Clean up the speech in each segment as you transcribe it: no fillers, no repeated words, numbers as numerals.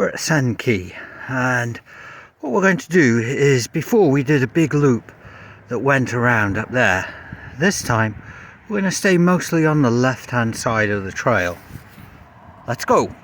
We're at Sand Key, and what we're going to do is, before we did a big loop that went around up there, this time we're going to stay mostly on the left hand side of the trail. Let's go!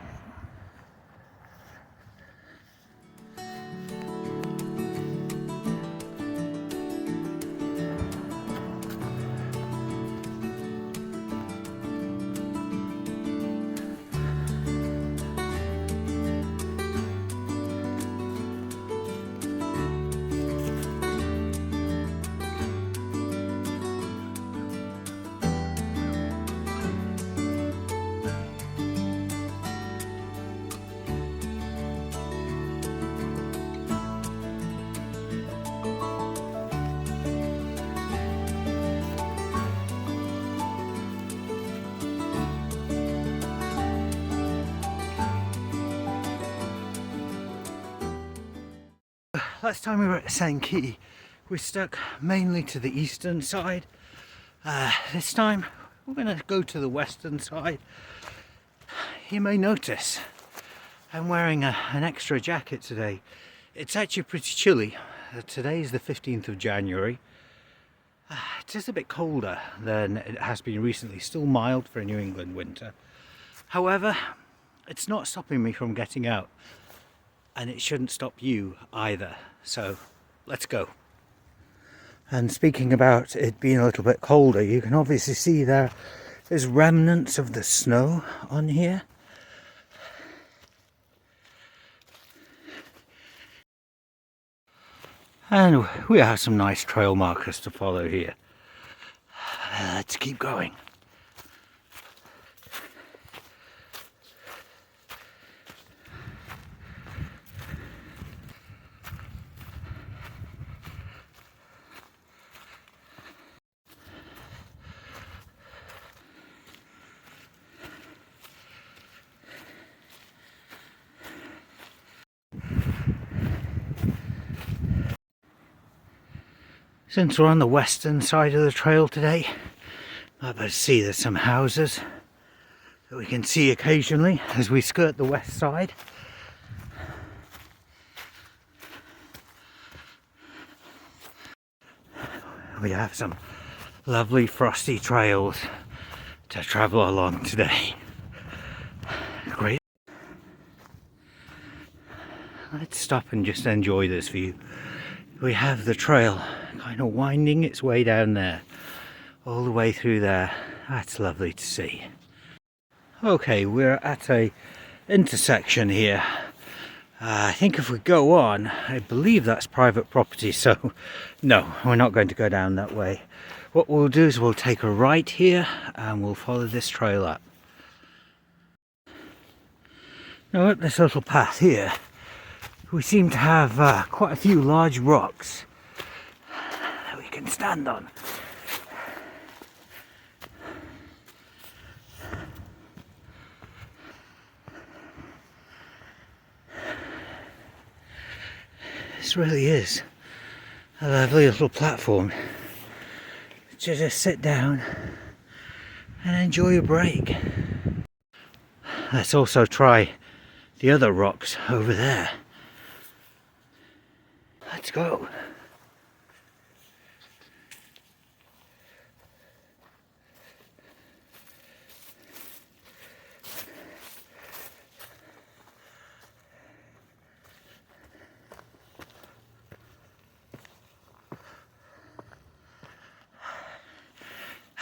Last time we were at Sand Key, we stuck mainly to the eastern side. This time we're going to go to the western side. You may notice I'm wearing an extra jacket today. It's actually pretty chilly. Today is the 15th of January. It's just a bit colder than it has been recently. Still mild for a New England winter. However, it's not stopping me from getting out. And it shouldn't stop you either. So let's go. And speaking about it being a little bit colder, you can obviously see there's remnants of the snow on here. And we have some nice trail markers to follow here. Let's keep going. Since we're on the western side of the trail today, I bet see there's some houses that we can see occasionally as we skirt the west side. We have some lovely frosty trails to travel along today. Great. Let's stop and just enjoy this view. We have the trail kind of winding its way down there, all the way through there. That's lovely to see. Okay, we're at a intersection here. I think if we go on, I believe that's private property, so no, we're not going to go down that way. What we'll do is we'll take a right here and we'll follow this trail up. Now up this little path here, we seem to have quite a few large rocks that we can stand on. This really is a lovely little platform to just sit down and enjoy a break. Let's also try the other rocks over there. Let's go.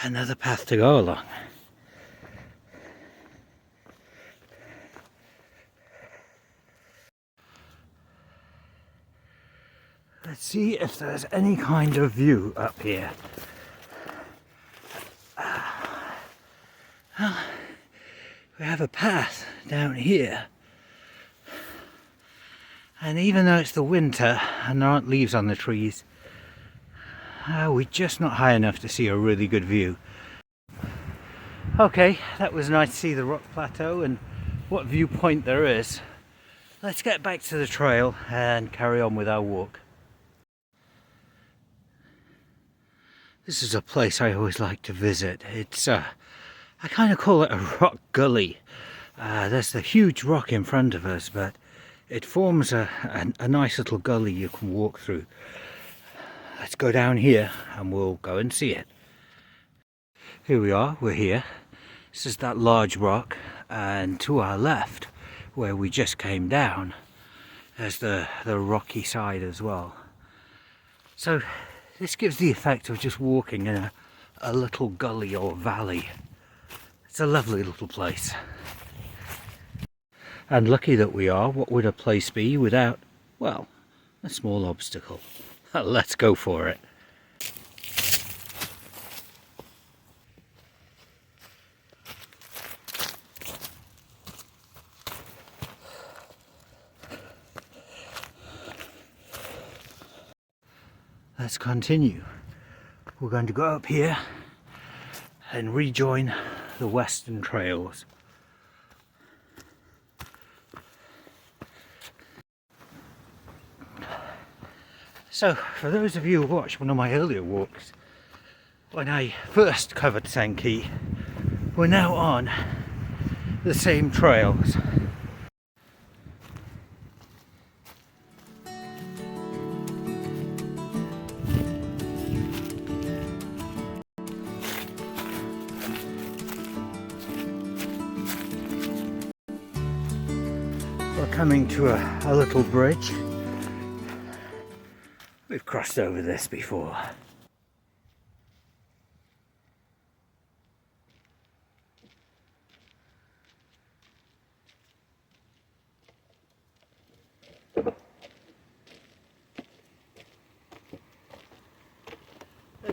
Another path to go along. Let's see if there's any kind of view up here. Well, we have a path down here. And even though it's the winter and there aren't leaves on the trees, we're just not high enough to see a really good view. Okay, that was nice to see the rock plateau and what viewpoint there is. Let's get back to the trail and carry on with our walk. This is a place I always like to visit. It's, I kind of call it a rock gully. There's the huge rock in front of us, but it forms a nice little gully you can walk through. Let's go down here and we'll go and see it. Here we are, we're here. This is that large rock, and to our left, where we just came down, there's the rocky side as well. So this gives the effect of just walking in a little gully or valley. It's a lovely little place. And lucky that we are, what would a place be without, well, a small obstacle? Let's go for it. Let's continue. We're going to go up here and rejoin the western trails. So, for those of you who watched one of my earlier walks, when I first covered Sankey, we're now on the same trails. We're coming to a little bridge. We've crossed over this before.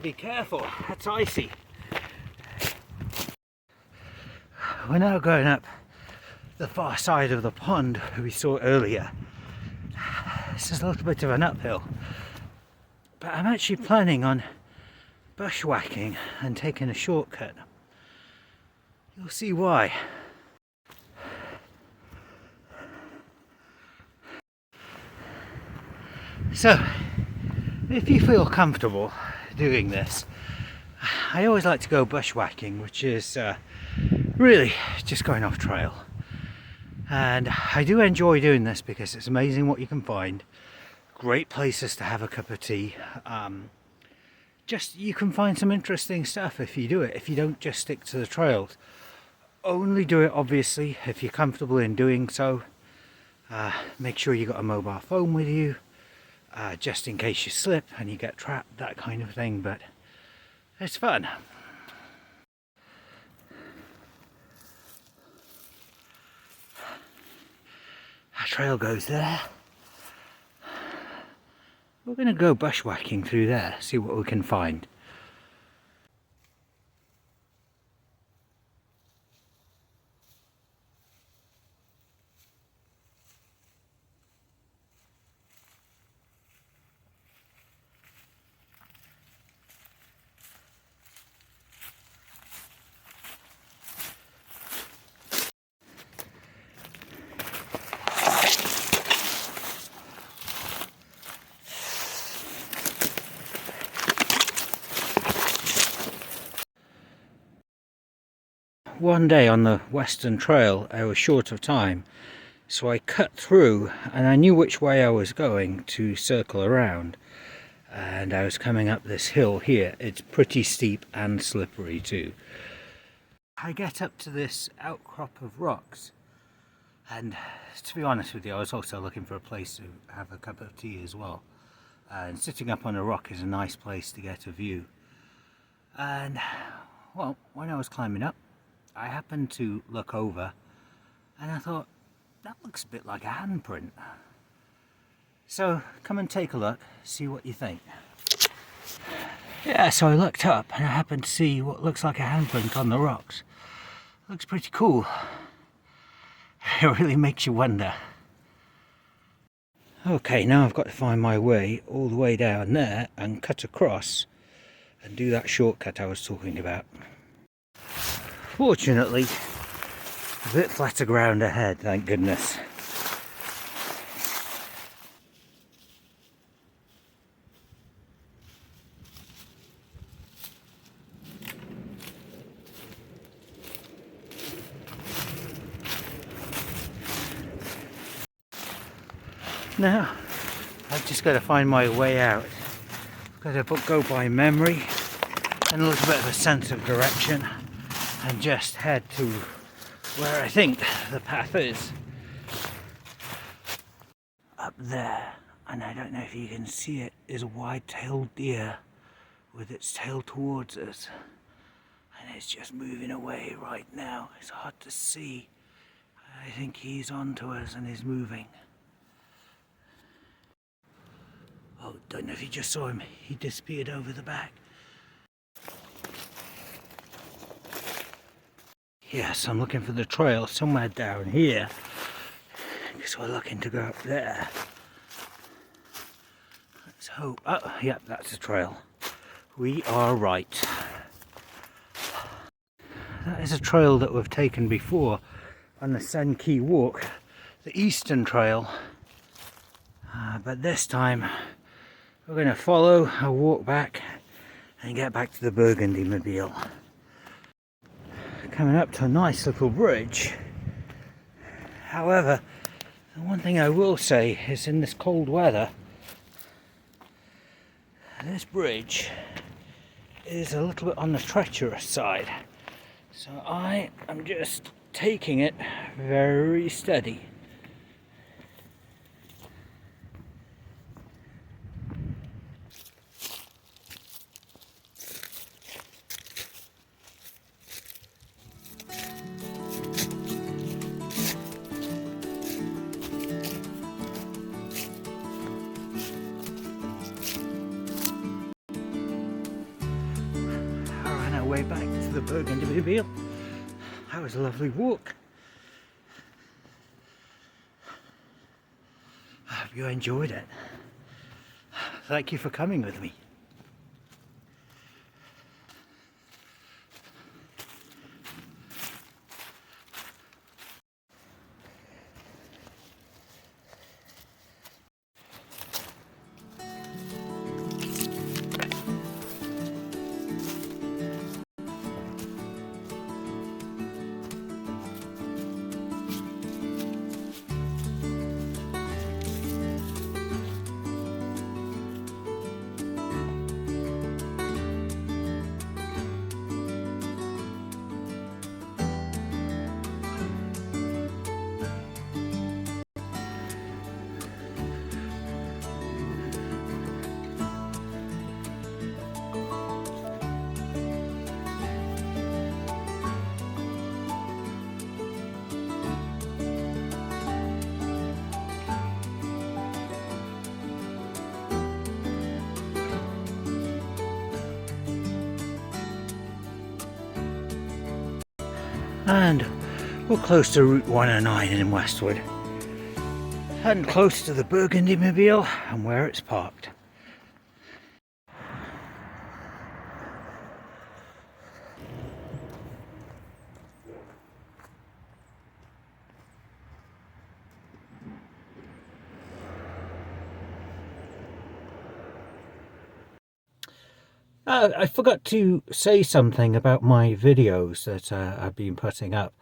Be careful, that's icy. We're now going up the far side of the pond we saw earlier. This is a little bit of an uphill, but I'm actually planning on bushwhacking and taking a shortcut. You'll see why. So, if you feel comfortable doing this, I always like to go bushwhacking, which is really just going off trail. And I do enjoy doing this because it's amazing what you can find. Great places to have a cup of tea. Just you can find some interesting stuff if you do it, if you don't just stick to the trails. Only do it obviously if you're comfortable in doing so. Make sure you got a mobile phone with you, just in case you slip and you get trapped, that kind of thing, but it's fun. Our trail goes there. We're going to go bushwhacking through there, see what we can find. One day on the Western Trail I was short of time, so I cut through and I knew which way I was going to circle around, and I was coming up this hill here. It's pretty steep and slippery too. I get up to this outcrop of rocks, and to be honest with you, I was also looking for a place to have a cup of tea as well, and sitting up on a rock is a nice place to get a view. And well, when I was climbing up, I happened to look over and I thought, that looks a bit like a handprint. So come and take a look, see what you think. Yeah, so I looked up and I happened to see what looks like a handprint on the rocks. Looks pretty cool. It really makes you wonder. Okay, now I've got to find my way all the way down there and cut across and do that shortcut I was talking about. Fortunately, a bit flatter ground ahead, thank goodness. Now, I've just got to find my way out. I've got to go by memory and a little bit of a sense of direction and just head to where I think the path is. Up there, and I don't know if you can see it, is a wide-tailed deer with its tail towards us. And it's just moving away right now. It's hard to see. I think he's onto us and is moving. Oh, don't know if you just saw him. He disappeared over the back. Yes, I'm looking for the trail somewhere down here. Because we're looking to go up there. Let's hope. Oh, yep, that's the trail. We are right. That is a trail that we've taken before on the Sen Key Walk, the Eastern Trail. But this time we're going to follow a walk back and get back to the Burgundy Mobile. Coming up to a nice little bridge. However, the one thing I will say is in this cold weather, this bridge is a little bit on the treacherous side. So I am just taking it very steady. Way back to the Burgundy Mobile. That was a lovely walk. I hope you enjoyed it. Thank you for coming with me. And we're close to Route 109 in Westwood. And close to the Burgundy Mobile and where it's parked. I forgot to say something about my videos that I've been putting up.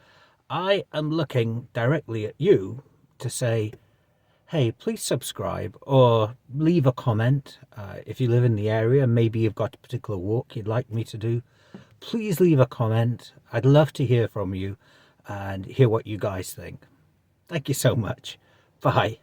I am looking directly at you to say, hey, please subscribe or leave a comment. If you live in the area, maybe you've got a particular walk you'd like me to do, please leave a comment. I'd love to hear from you and hear what you guys think. Thank you so much. Bye.